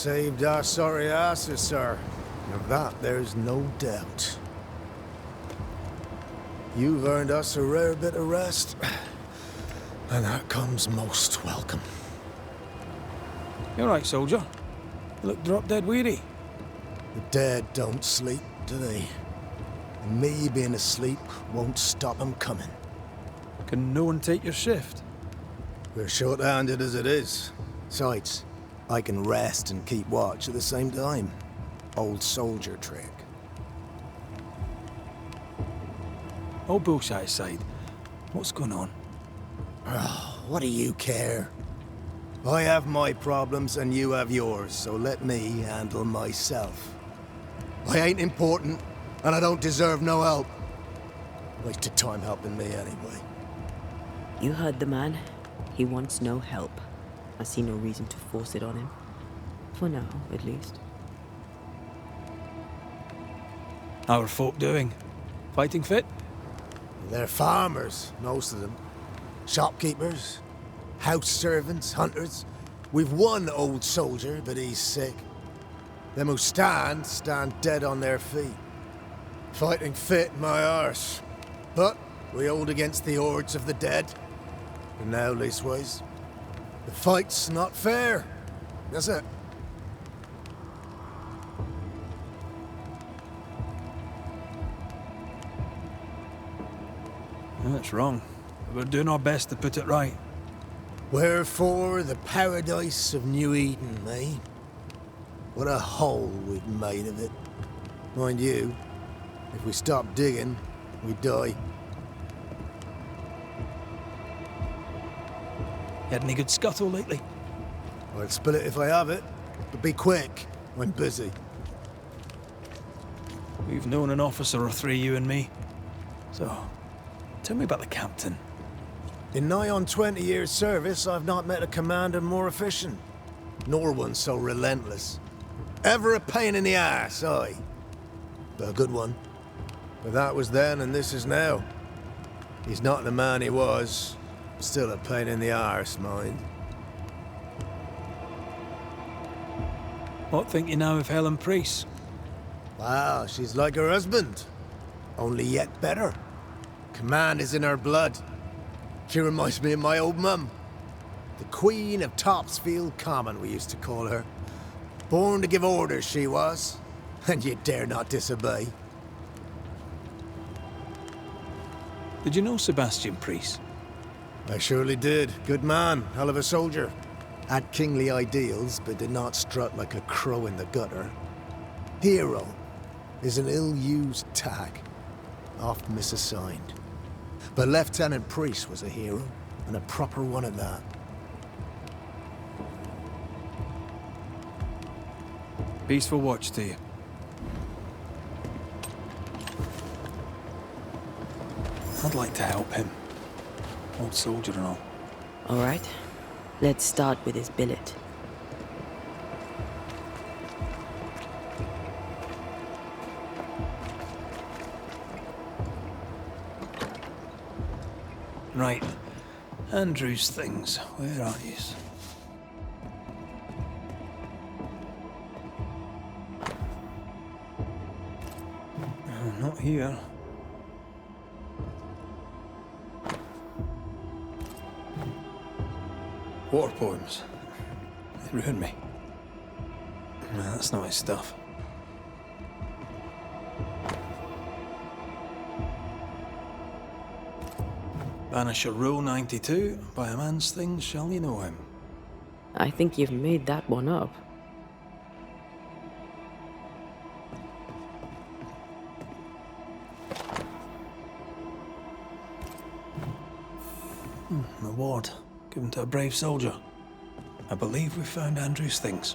saved our sorry asses, sir. Of that there's no doubt. You've earned us a rare bit of rest, and that comes most welcome. You all right, soldier? You look drop-dead weary. The dead don't sleep, do they? And me being asleep won't stop 'em coming. Can no one take your shift? We're short-handed as it is. Besides, I can rest and keep watch at the same time. Old soldier trick. All bullshit aside, what's going on? Oh, what do you care? I have my problems and you have yours, so let me handle myself. I ain't important, and I don't deserve no help. Wasted time helping me anyway. You heard the man. He wants no help. I see no reason to force it on him. For now, at least. How are folk doing? Fighting fit? They're farmers, most of them. Shopkeepers, house servants, hunters. We've one old soldier, but he's sick. Them who stand dead on their feet. Fighting fit, my arse. But we hold against the hordes of the dead. For now, leastways. The fight's not fair. That's it. That's wrong. We're doing our best to put it right. Wherefore the paradise of New Eden, eh? What a hole we've made of it. Mind you, if we stop digging, we die. You had any good scuttle lately? I'll spill it if I have it, but be quick. I'm busy. We've known an officer or three, you and me. So, tell me about the captain. In nigh on 20 years' service, I've not met a commander more efficient, nor one so relentless. Ever a pain in the ass, aye. But a good one. But that was then and this is now. He's not the man he was. Still a pain in the arse, mind. What think you now of Helen Priest? Wow, she's like her husband. Only yet better. Command is in her blood. She reminds me of my old mum. The Queen of Topsfield Common, we used to call her. Born to give orders, she was. And you dare not disobey. Did you know Sebastian Priest? I surely did. Good man, hell of a soldier. Had kingly ideals, but did not strut like a crow in the gutter. Hero is an ill-used tag, oft misassigned. But Lieutenant Priest was a hero, and a proper one at that. Peaceful watch to you. I'd like to help him. Old soldier and all. All right. Let's start with his billet. Right. Andrew's things. Where are yous? Not here. War poems. They ruined me. No, that's not his stuff. Banisher Rule 92, by a man's things shall you know him. I think you've made that one up. An award given to a brave soldier. I believe we found Andrew's things.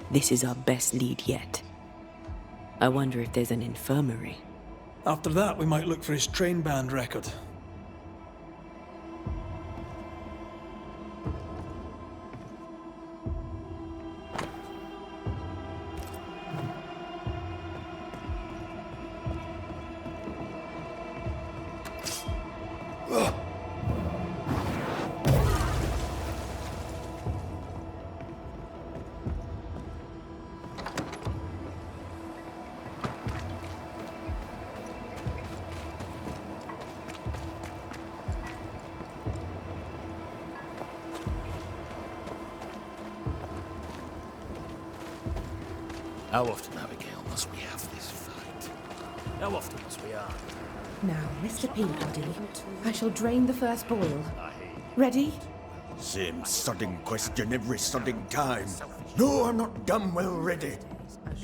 This is our best lead yet. I wonder if there's an infirmary. After that, we might look for his train band record. How often, Abigail, must we have this fight? How often must we argue? Now, Mr. Peabody, I shall drain the first boil. Ready? Same sodding question every sodding time. No, I'm not damn well ready.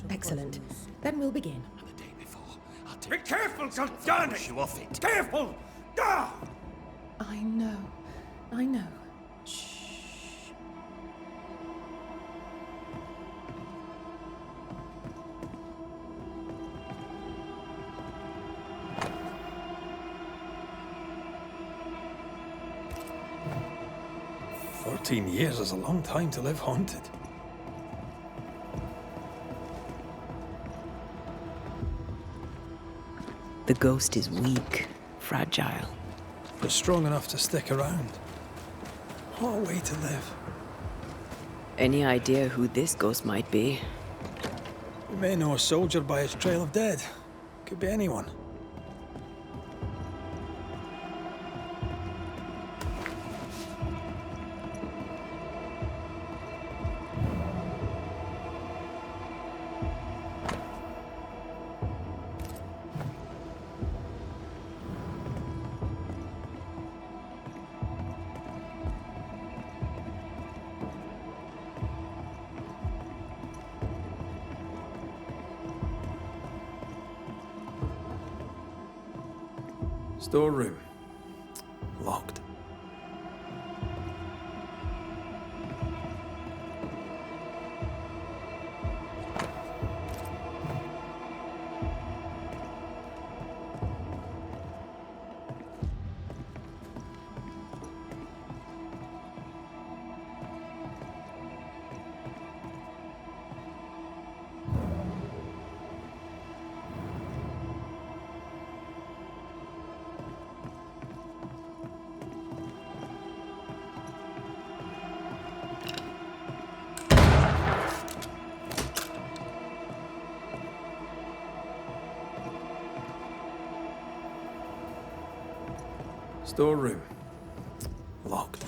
Excellent. Then we'll begin. The day before, I'll take Be careful, goddammit! push you off it. Careful! Ah! I know. I know. 14 years is a long time to live haunted. The ghost is weak, fragile. But strong enough to stick around. What a way to live. Any idea who this ghost might be? We may know a soldier by his trail of dead. Could be anyone. Storeroom. Locked. Storeroom. Locked.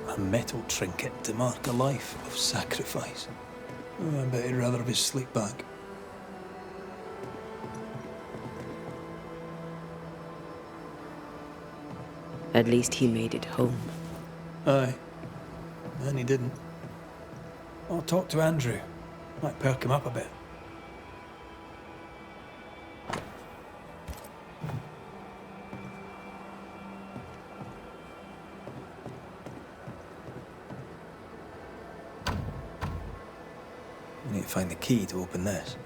A metal trinket to mark a life of sacrifice. I bet he'd rather have his sleep back. At least he made it home. Aye. And he didn't. I'll talk to Andrew. Might perk him up a bit. We need to find the key to open this.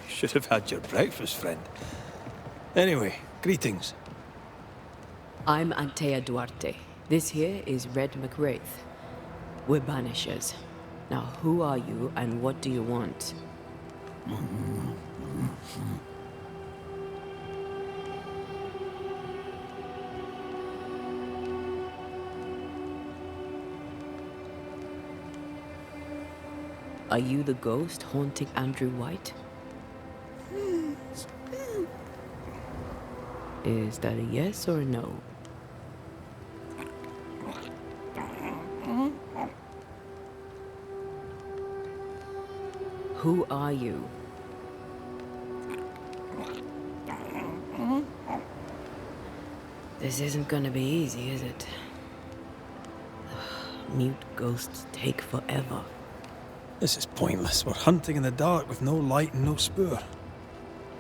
Should have had your breakfast, friend. Anyway, greetings. I'm Antei Duarte. This here is Reda Mak Рэйta. We're Banishers. Now, who are you and what do you want? Are you the ghost haunting Andrew White? Is that a yes or a no? Who are you? This isn't gonna be easy, is it? Mute ghosts take forever. This is pointless. We're hunting in the dark with no light and no spoor.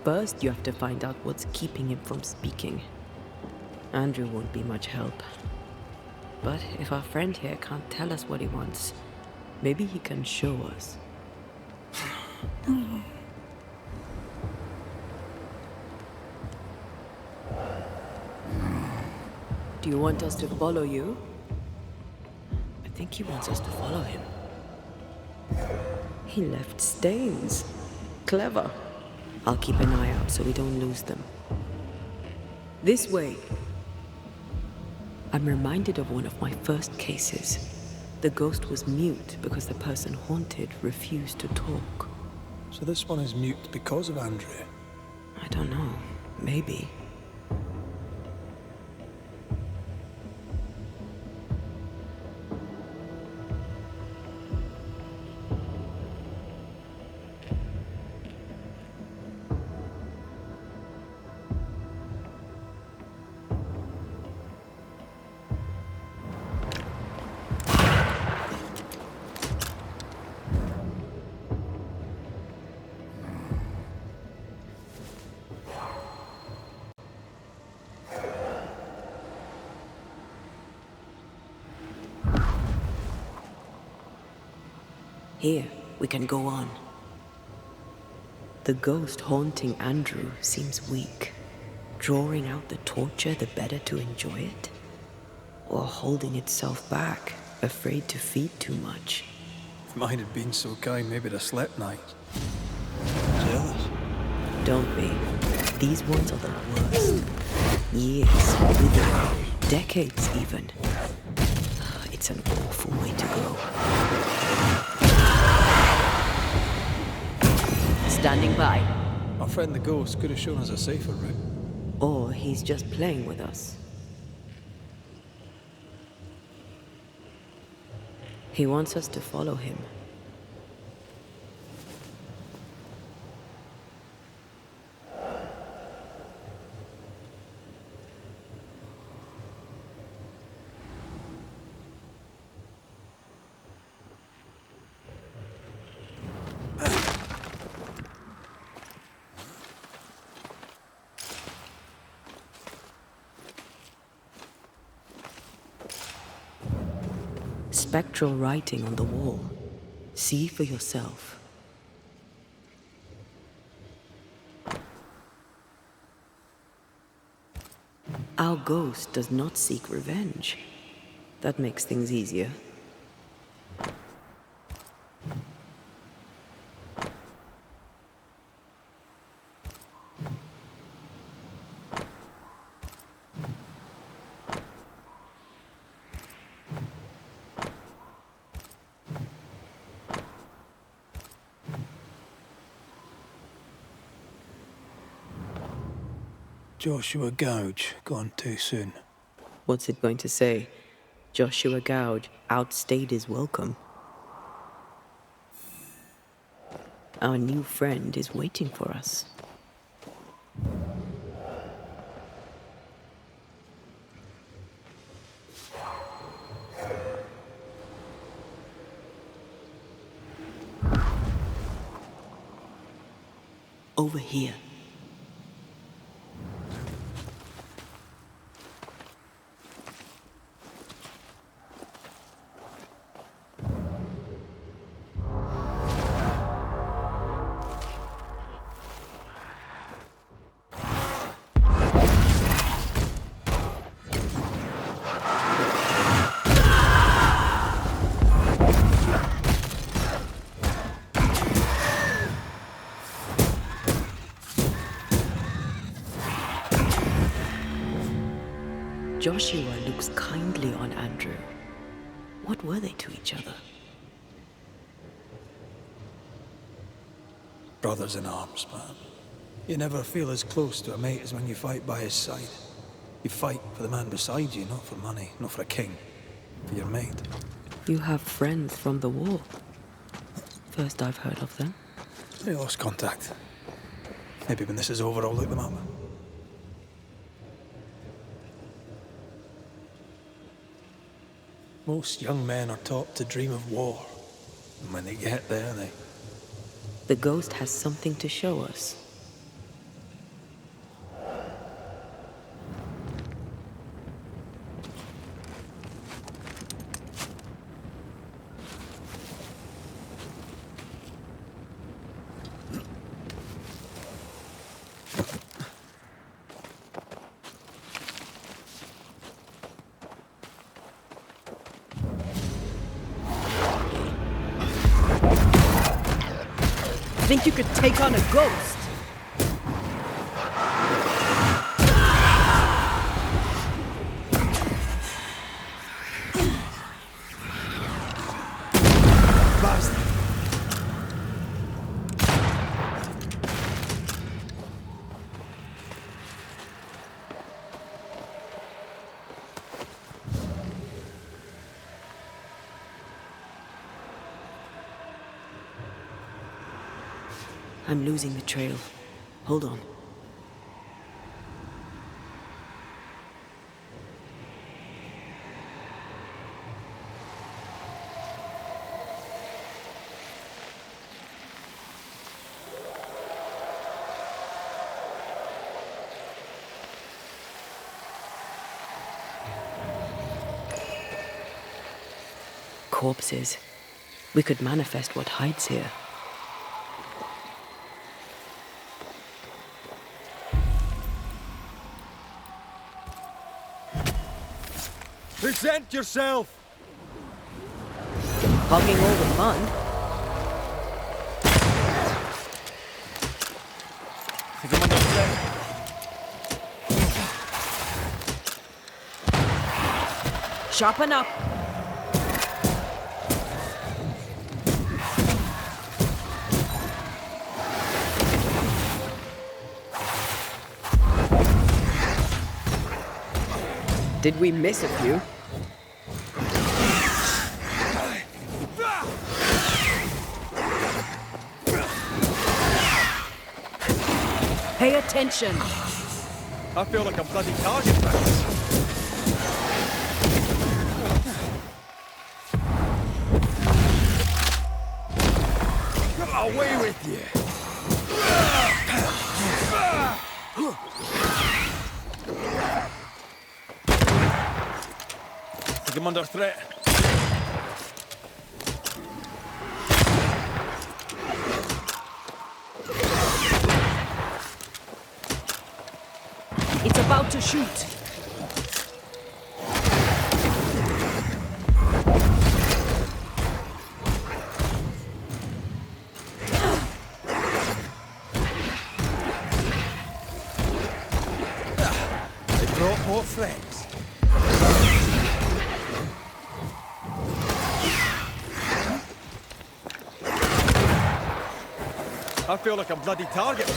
First, you have to find out what's keeping him from speaking. Andrew won't be much help. But if our friend here can't tell us what he wants, maybe he can show us. Do you want us to follow you? I think he wants us to follow him. He left stains. Clever. I'll keep an eye out so we don't lose them. This way. I'm reminded of one of my first cases. The ghost was mute because the person haunted refused to talk. So this one is mute because of Andrew? I don't know. Maybe. Here, we can go on. The ghost haunting Andrew seems weak. Drawing out the torture the better to enjoy it? Or holding itself back, afraid to feed too much? If mine had been so kind, maybe I'd have slept nights. Jealous? Don't be. These ones are the worst. Years, withering, decades even. It's an awful way to go. Standing by. Our friend the ghost could have shown us a safer route. Or he's just playing with us. He wants us to follow him. spectral writing on the wall. See for yourself. Our ghost does not seek revenge. That makes things easier. Joshua Gouge, gone too soon. What's it going to say? Joshua Gouge outstayed his welcome. Our new friend is waiting for us. Over here. Joshua looks kindly on Andrew. What were they to each other? Brothers in arms, man. You never feel as close to a mate as when you fight by his side. You fight for the man beside you, not for money, not for a king. For your mate. You have friends from the war. First I've heard of them. They lost contact. Maybe when this is over, I'll look them up. Most young men are taught to dream of war. And when they get there, they... The ghost has something to show us. Think you could take on a ghost? Bastard. I'm losing the trail. Hold on. Corpses. We could manifest what hides here. Present yourself! Hogging all the fun. Sharpen up. Did we miss a few? Pay attention. I feel like a bloody target practice. Come away with you. Take him under threat. It's about to shoot. They brought more friends. I feel like a bloody target.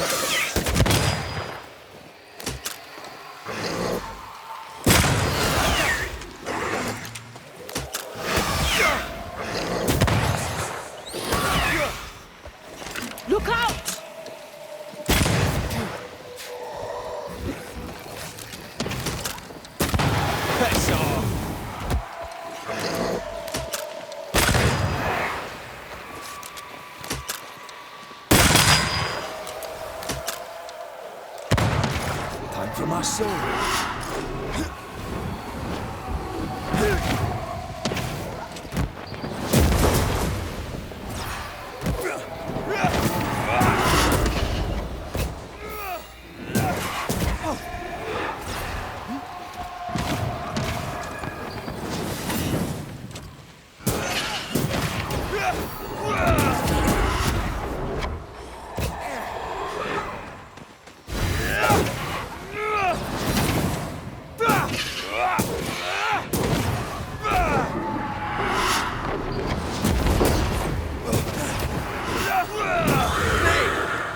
Look out! Piss off! Time for my soul.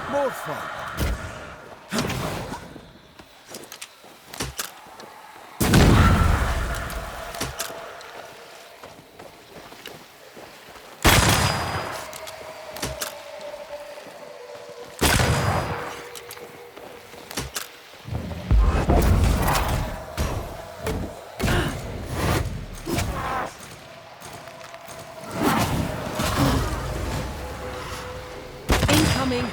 More fun. Incoming.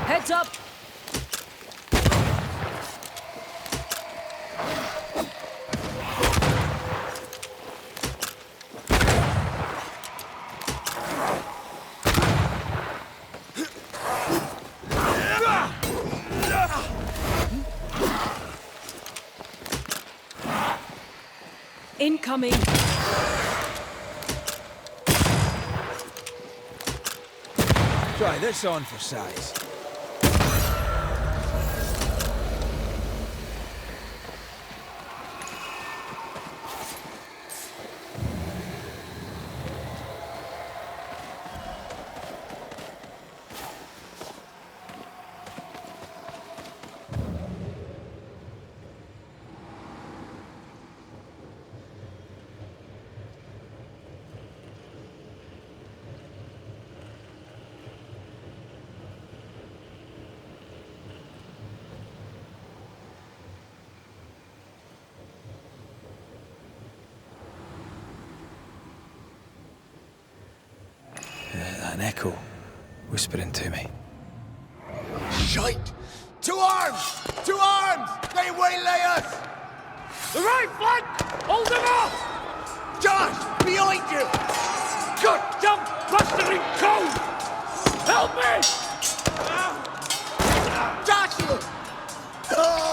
Heads up! Incoming! Try this on for size. An echo whispering to me. Shite! To arms! To arms! They waylay us! The right flank! Hold them off! Josh! Behind you! Goddamn blustering cold! Help me! Joshua! No!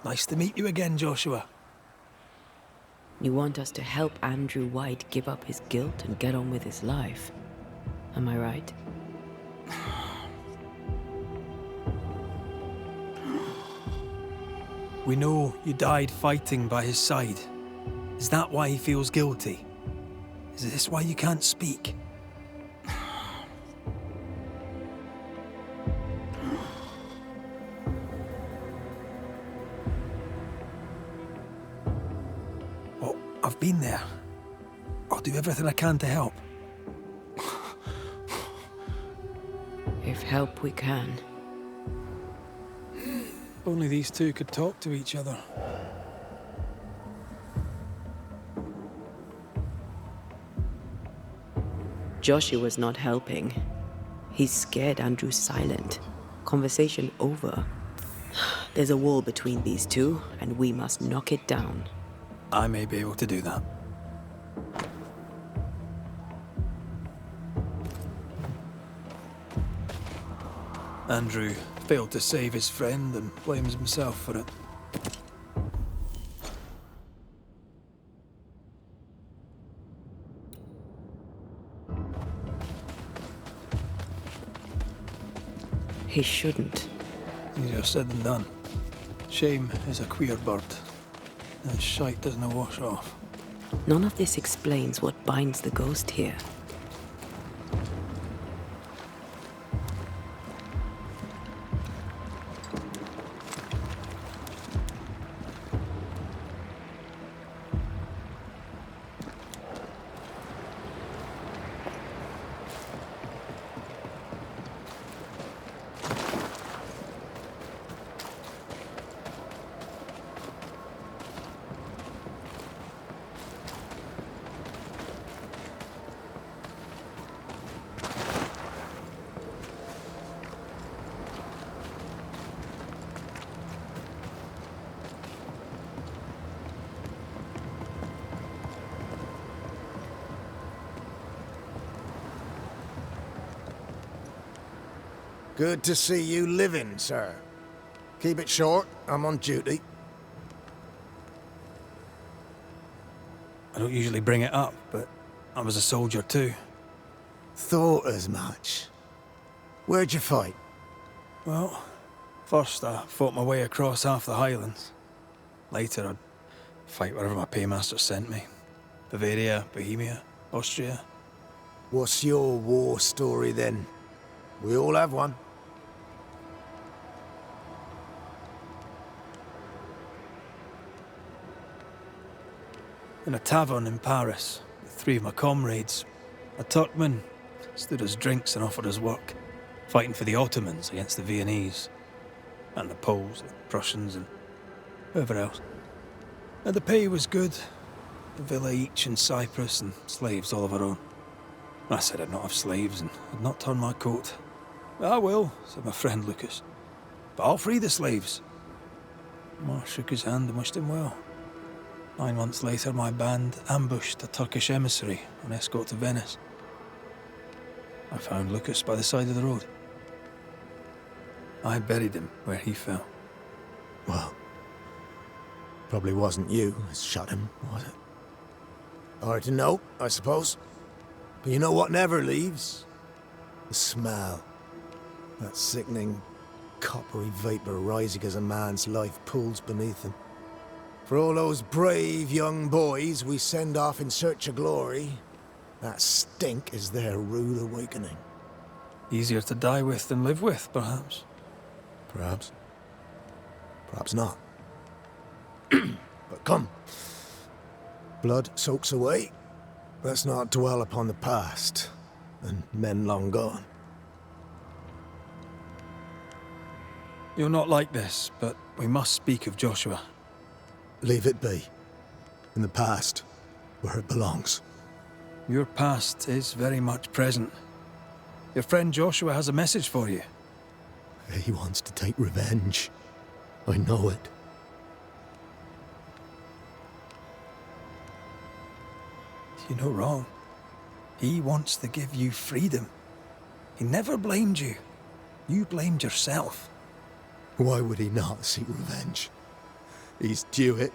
Nice to meet you again, Joshua. You want us to help Andrew White give up his guilt and get on with his life. Am I right? We know you died fighting by his side. Is that why he feels guilty? Is this why you can't speak? Oh, I've been there. I'll do everything I can to help. If help we can. Only these two could talk to each other. Joshua's not helping. He's scared Andrew's silent. Conversation over. There's a wall between these two, and we must knock it down. I may be able to do that. Andrew failed to save his friend and blames himself for it. He shouldn't. Easier said than done. Shame is a queer bird. That shite doesn't wash off. None of this explains what binds the ghost here. Good to see you living, sir. Keep it short, I'm on duty. I don't usually bring it up, but I was a soldier too. Thought as much. Where'd you fight? Well, first I fought my way across half the Highlands. Later I'd fight wherever my paymaster sent me. Bavaria, Bohemia, Austria. What's your war story then? We all have one. In a tavern in Paris, with three of my comrades, a Turkman stood us drinks and offered us work, fighting for the Ottomans against the Viennese, and the Poles, the Prussians, and whoever else. And the pay was good, a villa each in Cyprus and slaves all of our own. I said I'd not have slaves and I'd not turn my coat. "I will," said my friend Lucas, "but I'll free the slaves." I shook his hand and wished him well. 9 months later, my band ambushed a Turkish emissary on escort to Venice. I found Lucas by the side of the road. I buried him where he fell. Well, probably wasn't you who shot him, was it? Hard to know, I suppose. But you know what never leaves? The smell. That sickening, coppery vapour rising as a man's life pulls beneath him. For all those brave young boys we send off in search of glory, that stink is their rude awakening. Easier to die with than live with, perhaps. Perhaps. Perhaps not. But come. Blood soaks away. Let's not dwell upon the past, and men long gone. You're not like this, but we must speak of Joshua. Leave it be. In the past, where it belongs. Your past is very much present. Your friend Joshua has a message for you. He wants to take revenge. I know it. You're not wrong. He wants to give you freedom. He never blamed you. You blamed yourself. Why would he not seek revenge? He's due it.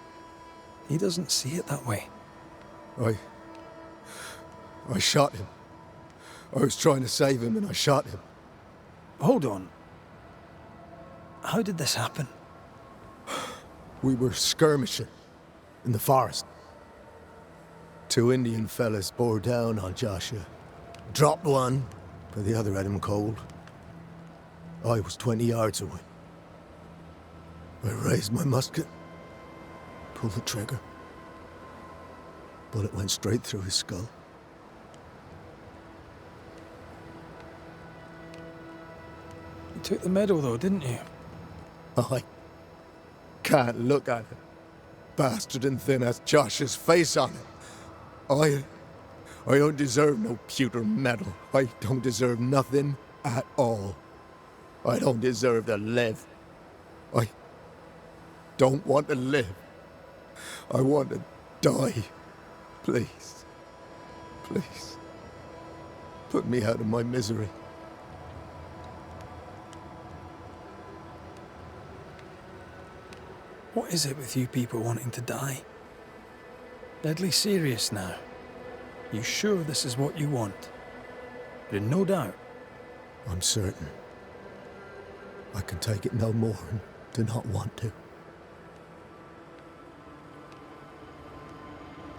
He doesn't see it that way. I shot him. I was trying to save him and I shot him. Hold on. How did this happen? We were skirmishing in the forest. 2 Indian fellas bore down on Joshua. Dropped one, but the other had him cold. I was 20 yards away. I raised my musket, pulled the trigger. Bullet went straight through his skull. You took the medal though, didn't you? I can't look at it. Bastard and thin has Josh's face on it. I don't deserve no pewter medal. I don't deserve nothing at all. I don't deserve to live. I don't want to live. I want to die. Please. Please. Put me out of my misery. What is it with you people wanting to die? Deadly serious now. You sure this is what you want? You're in no doubt. I'm certain. I can take it no more and do not want to.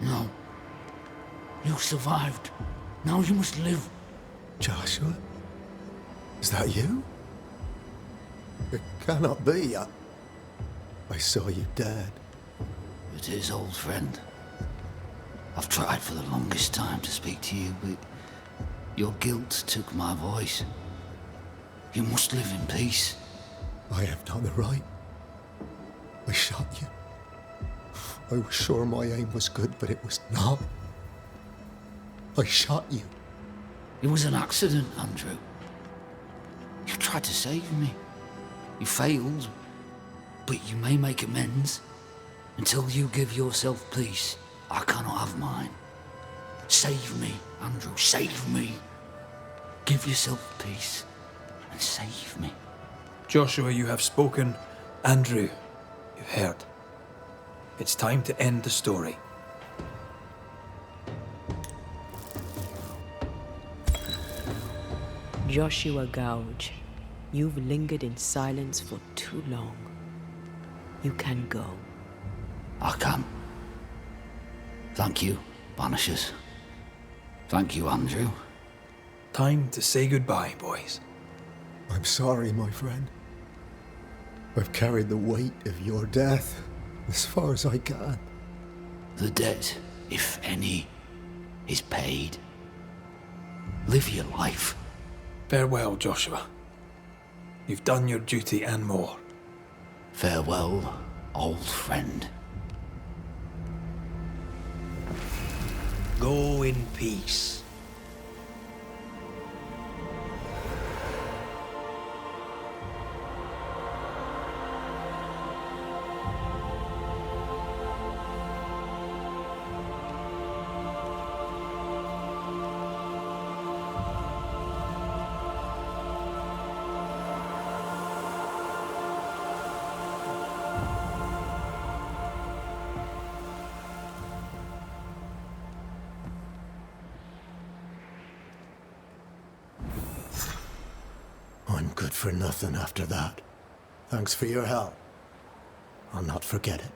No. You survived. Now you must live. Joshua? Is that you? It cannot be. I saw you dead. It is, old friend. I've tried for the longest time to speak to you, but your guilt took my voice. You must live in peace. I have not the right. I shot you. I was sure my aim was good, but it was not. I shot you. It was an accident, Andrew. You tried to save me. You failed, but you may make amends. Until you give yourself peace, I cannot have mine. Save me, Andrew, save me. Give yourself peace and save me. Joshua, you have spoken. Andrew, you've heard. It's time to end the story. Joshua Gouge, you've lingered in silence for too long. You can go. I can. Thank you, Banishers. Thank you, Andrew. Time to say goodbye, boys. I'm sorry, my friend. I've carried the weight of your death as far as I can. The debt, if any, is paid. Live your life. Farewell, Joshua. You've done your duty and more. Farewell, old friend. Go in peace. I'm good for nothing after that. Thanks for your help. I'll not forget it.